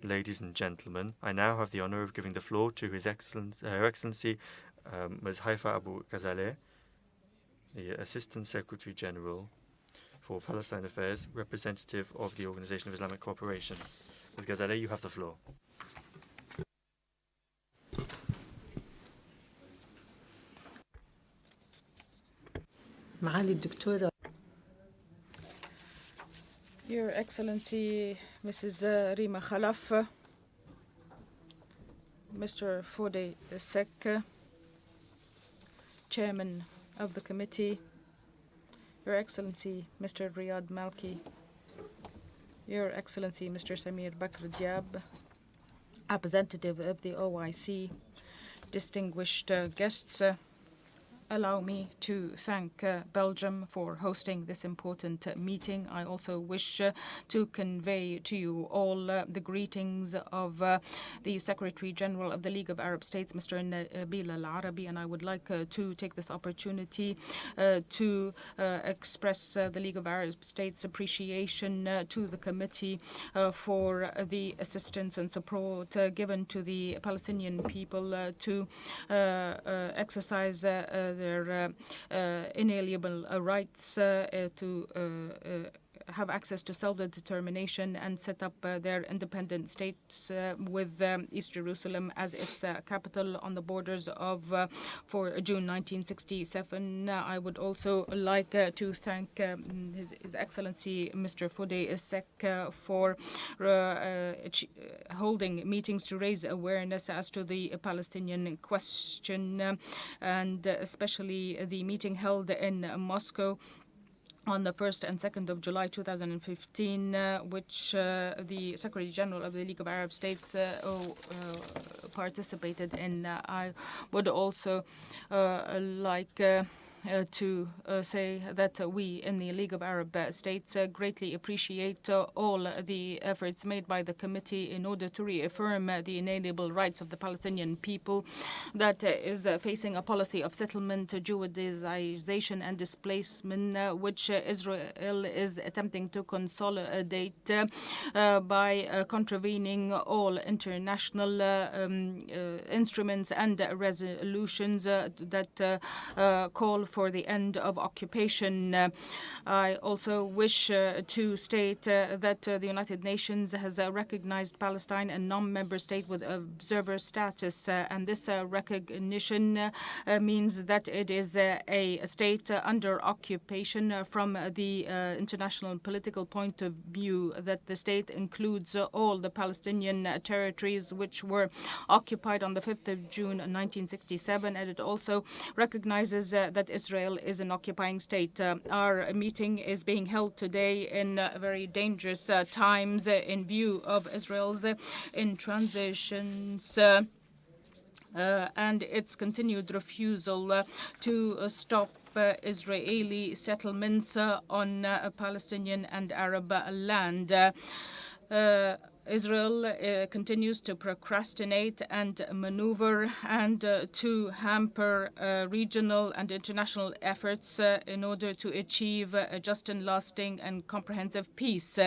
ladies and gentlemen, I now have the honor of giving the floor to Her Excellency Ms. Haifa Abu Ghazaleh, the Assistant Secretary General for Palestine Affairs, representative of the Organization of Islamic Cooperation. Ms. Ghazaleh, you have the floor. معالي الدكتورة Your Excellency Mrs. Rima Khalaf, Mr. Fode Sek, Chairman of the Committee, Your Excellency Mr. Riyad Malki, Your Excellency Mr. Samir Bakr Diab, representative of the OIC, distinguished guests, allow me to thank Belgium for hosting this important meeting. I also wish to convey to you all the greetings of the Secretary General of the League of Arab States, Mr. Nabil Al-Arabi, and I would like to take this opportunity to express the League of Arab States' appreciation to the committee for the assistance and support given to the Palestinian people to exercise their inalienable rights to have access to self-determination and set up their independent states with East Jerusalem as its capital on the borders of for June 1967. I would also like to thank His Excellency Mr. Fode Sek for holding meetings to raise awareness as to the Palestinian question, and especially the meeting held in Moscow on the 1st and 2nd of July 2015, which the Secretary General of the League of Arab States participated in. I would also like to say that we in the League of Arab States greatly appreciate all the efforts made by the committee in order to reaffirm the inalienable rights of the Palestinian people that is facing a policy of settlement, Judaization and displacement, which Israel is attempting to consolidate by contravening all international instruments and resolutions that call for the end of occupation. I also wish to state that the United Nations has recognized Palestine a non-member state with observer status, and this recognition means that it is a state under occupation from the international political point of view, that the state includes all the Palestinian territories which were occupied on the 5th of June 1967, and it also recognizes that Israel is an occupying state. Our meeting is being held today in very dangerous times in view of Israel's intransigence and its continued refusal to stop Israeli settlements on Palestinian and Arab land. Israel continues to procrastinate and maneuver and to hamper regional and international efforts in order to achieve a just and lasting and comprehensive peace.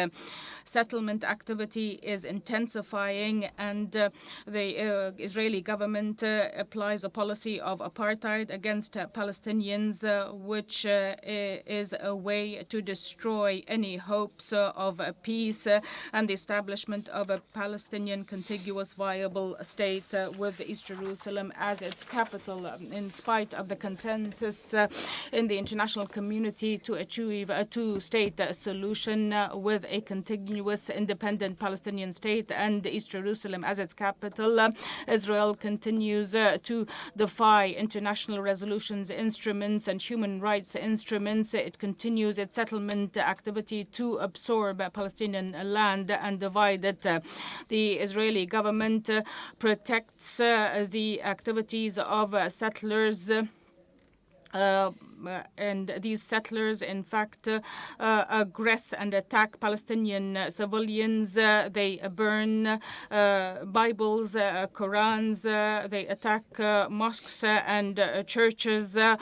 Settlement activity is intensifying, and the Israeli government applies a policy of apartheid against Palestinians, which is a way to destroy any hopes of peace and the establishment of a Palestinian contiguous viable state with East Jerusalem as its capital, in spite of the consensus in the international community to achieve a two-state solution with a continuous independent Palestinian state and East Jerusalem as its capital. Israel continues to defy international resolutions, instruments, and human rights instruments. It continues its settlement activity to absorb Palestinian land and divide it. The Israeli government protects the activities of settlers and these settlers, in fact, aggress and attack Palestinian civilians. They burn Bibles, Qurans. They attack mosques and churches. There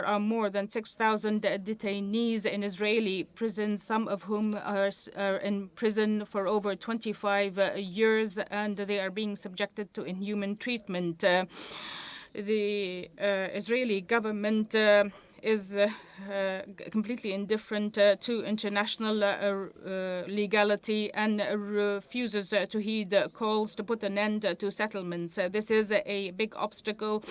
are more than 6,000 detainees in Israeli prisons, some of whom are in prison for over 25 years, and they are being subjected to inhuman treatment. The Israeli government is completely indifferent to international legality and refuses to heed calls to put an end to settlements. This is a big obstacle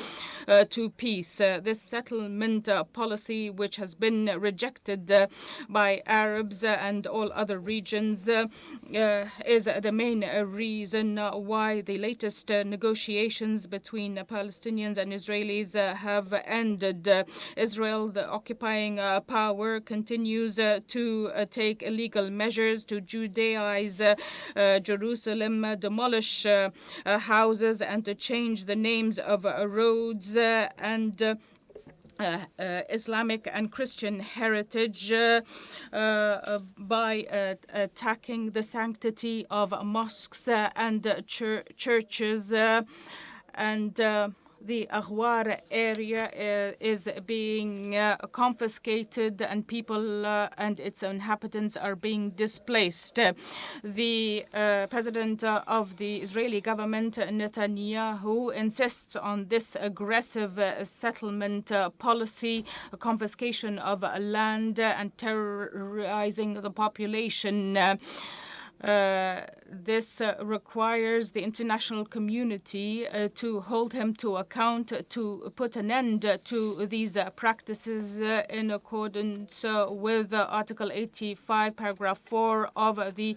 to peace. This settlement policy, which has been rejected by Arabs and all other regions, is the main reason why the latest negotiations between Palestinians and Israelis have ended. Israel, the occupying power, continues to take illegal measures to Judaize Jerusalem, demolish houses, and to change the names of roads and Islamic and Christian heritage by attacking the sanctity of mosques and churches, and the Aghwar area is being confiscated, and people and its inhabitants are being displaced. The president of the Israeli government, Netanyahu, insists on this aggressive settlement policy, confiscation of land, and terrorizing the population. This requires the international community to hold him to account, to put an end to these practices in accordance with Article 85, Paragraph 4 of the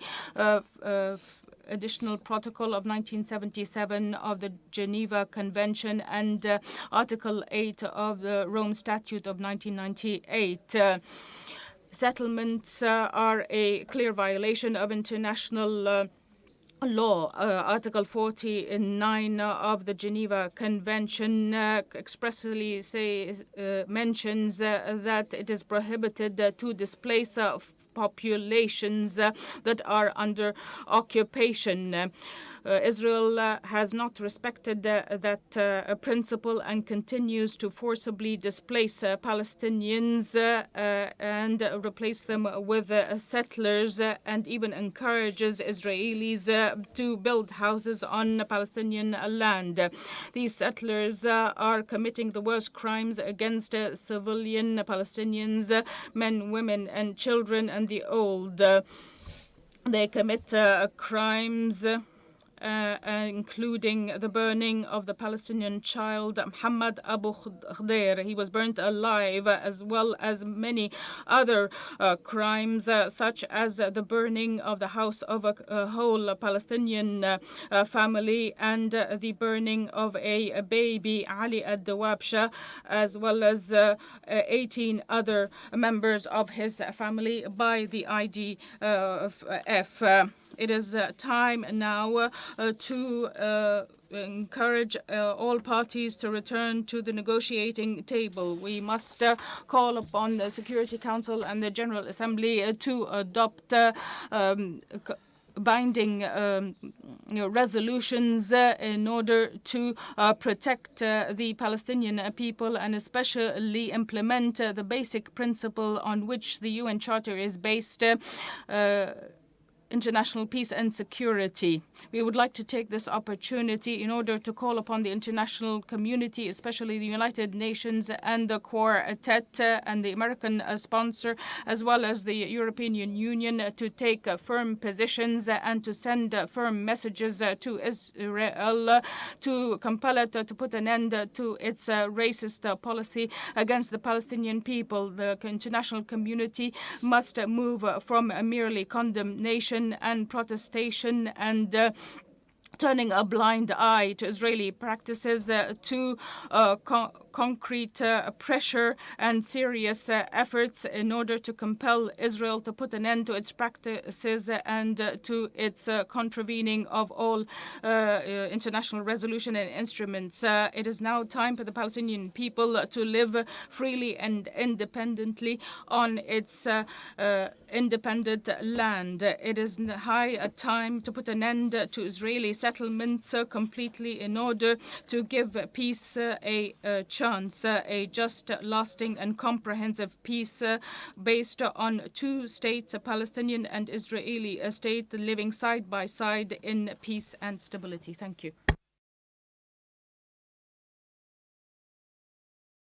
Additional Protocol of 1977 of the Geneva Convention and Article 8 of the Rome Statute of 1998. Settlements are a clear violation of international law. Article 49 of the Geneva Convention expressly mentions that it is prohibited to displace populations that are under occupation. Israel has not respected that principle and continues to forcibly displace Palestinians and replace them with settlers, and even encourages Israelis to build houses on Palestinian land. These settlers are committing the worst crimes against civilian Palestinians, men, women, and children, and the old. They commit crimes including the burning of the Palestinian child Muhammad Abu Khdeir. He was burnt alive, as well as many other crimes, such as the burning of the house of a whole Palestinian family and the burning of a baby, Ali ad-Dawabsha, as well as 18 other members of his family by the IDF. It is time now to encourage all parties to return to the negotiating table. We must call upon the Security Council and the General Assembly to adopt binding resolutions in order to protect the Palestinian people, and especially implement the basic principle on which the UN Charter is based, international peace and security. We would like to take this opportunity in order to call upon the international community, especially the United Nations and the Quartet and the American sponsor, as well as the European Union, to take firm positions and to send firm messages to Israel to compel it to put an end to its racist policy against the Palestinian people. The international community must move from merely condemnation and protestation and turning a blind eye to Israeli practices to concrete pressure and serious efforts in order to compel Israel to put an end to its practices and to its contravening of all international resolution and instruments. It is now time for the Palestinian people to live freely and independently on its independent land. It is high time to put an end to Israeli settlements completely in order to give peace a chance, a just, lasting and comprehensive peace based on two states, a Palestinian and Israeli state living side by side in peace and stability. Thank you.